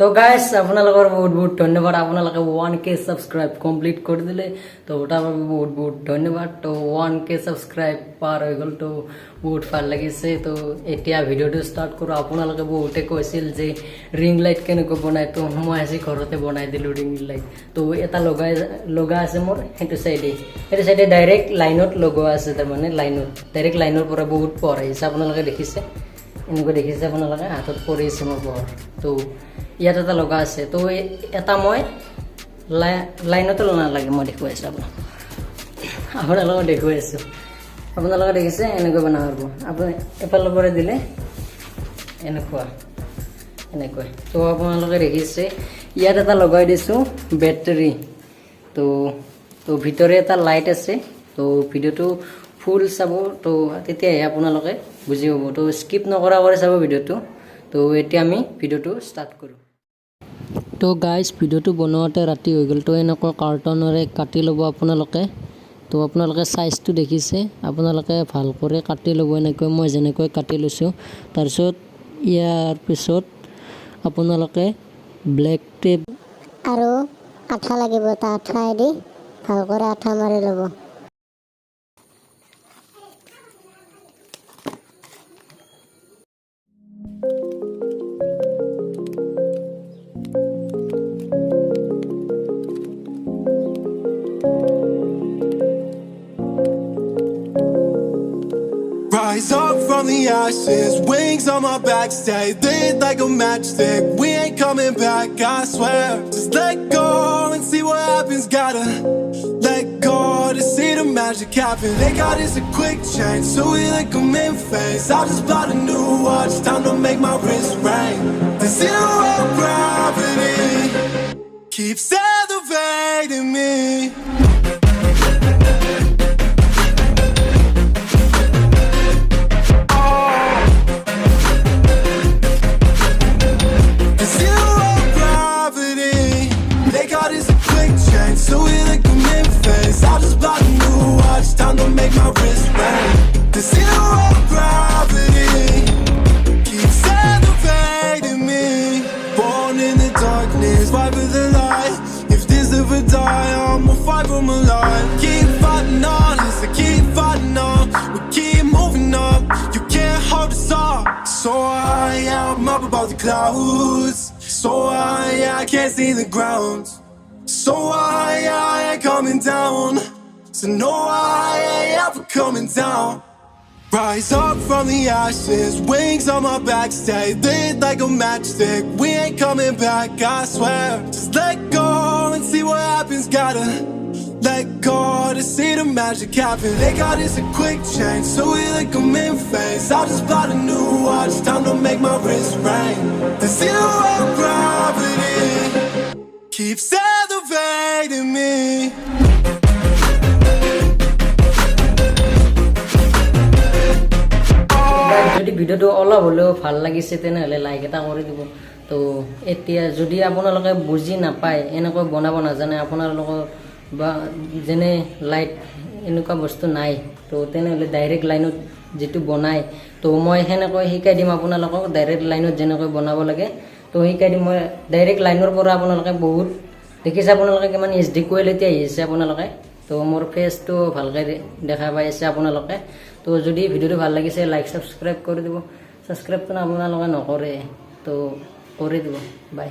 তো গাইস আপোনালোকৰ বহুত বহুত ধন্যবাদ আপোনালোকে 1k সাবস্ক্ৰাইব কমপ্লিট কৰি দিলে তো ওটা বহুত বহুত ধন্যবাদ তো 1k সাবস্ক্ৰাইব পাৰ হৈ গল তো বহুত ভাল লাগিছে তো এতিয়া ভিডিওটো স্টাৰ্ট কৰো আপোনালোকে বহুতে কৈছিল যে ৰিং লাইট কেনেকৈ বনাই তো মই আজি ঘৰতে বনাই দিলো ৰিং লাইট তো এটা লগা আছে মোৰ হেতু সাইডে ডাইৰেক্ট লাইনত লগোৱা আছে তাৰ মানে লাইনত ডাইৰেক্ট লাইনৰ পৰা বহুত পৰ আহিছে আপোনালোকে দেখিছে এনেকৈ দেখিছে আপোনালোকে হাতত পৰি আছে মোৰ পৰ তো ইয়াত এটা লগা আছে তো এটা মই লাইনতো নালাগে মই দেখুৱাই আছোঁ আপোনালোকক দেখুৱাই আছোঁ আপোনালোকে দেখিছে এনেকৈ বনাব পাৰিব আপুনি এফালৰ পৰা দিলে এনেকৈ তো আপোনালোকে দেখিছে ইয়াত এটা লগাই দিছোঁ বেটাৰী তো ভিতৰে এটা লাইট আছে তো ভিডিঅ'টো ফুল চাব তো তেতিয়াহে আপোনালোকে বুজি পাব তো স্কিপ নকৰা কৰি চাব ভিডিঅ'টো তো এতিয়া আমি ভিডিঅ'টো ষ্টাৰ্ট কৰোঁ তো গাইজ ভিডিঅ'টো বনাওঁতে ৰাতি হৈ গ'ল তো এনেকুৱা কাৰ্টনেৰে কাটি ল'ব আপোনালোকে তো আপোনালোকে সাইজটো দেখিছে আপোনালোকে ভাল কৰি কাটি ল'ব এনেকৈ মই যেনেকৈ কাটি লৈছোঁ তাৰপিছত ইয়াৰ পিছত আপোনালোকে ব্লেক টেপ আৰু আঠা লাগিব তা আঠাইদি ভাল কৰি আঠা মাৰি ল'ব Rise up from the ashes, wings on my back, stay lit like a matchstick. We ain't coming back, I swear. Just let go and see what happens. Gotta let go to see the magic happen. They got us a quick change, so we like a in phase. I just bought a new watch, time to make my wrist ring. The zero gravity keeps elevating me. So I'm up above the clouds. So I can't see the ground. So I ain't coming down. So no, I ain't ever coming down. Rise up from the ashes, wings on my back, stay lit like a matchstick. We ain't coming back, I swear. Just let go and see what happens. Gotta let go to see the magic happen. They got us a quick change, so we like a in phase. I just bought a new watch, time to make my wrist ring. The zero gravity keeps elevating me. যদি ভিডিওটো অলপ হ'লেও ভাল লাগিছে তেনেহ'লে like এটা কৰি দিব তো এতিয়া যদি আপোনালোকে বুজি নাপায় এনেকৈ বনাব নাজানে আপোনালোকৰ বা যেনে লাইট এনেকুৱা বস্তু নাই তো তেনেহ'লে ডাইৰেক্ট লাইনত যেটো বনাই তো মই সেনেকৈ শিকাই দিম আপোনালোকক ডাইৰেক্ট লাইনত যেনেকৈ বনাব লাগে তো শিকাই দিম মই ডাইৰেক্ট লাইনৰ পৰা আপোনালোকে বহুত দেখিছে আপোনালোকে কিমান HD কোৱালিটি আহিছে আপোনালোকে তো মোৰ ফেচটো ভালকৈ দেখা পাই আছে আপোনালোকে তো যদি ভিডিওটো ভাল লাগিছে লাইক সাবস্ক্রাইব কৰি দিব সাবস্ক্ৰাইবটো আপোনালোকে নকৰে তো কৰি দিব বাই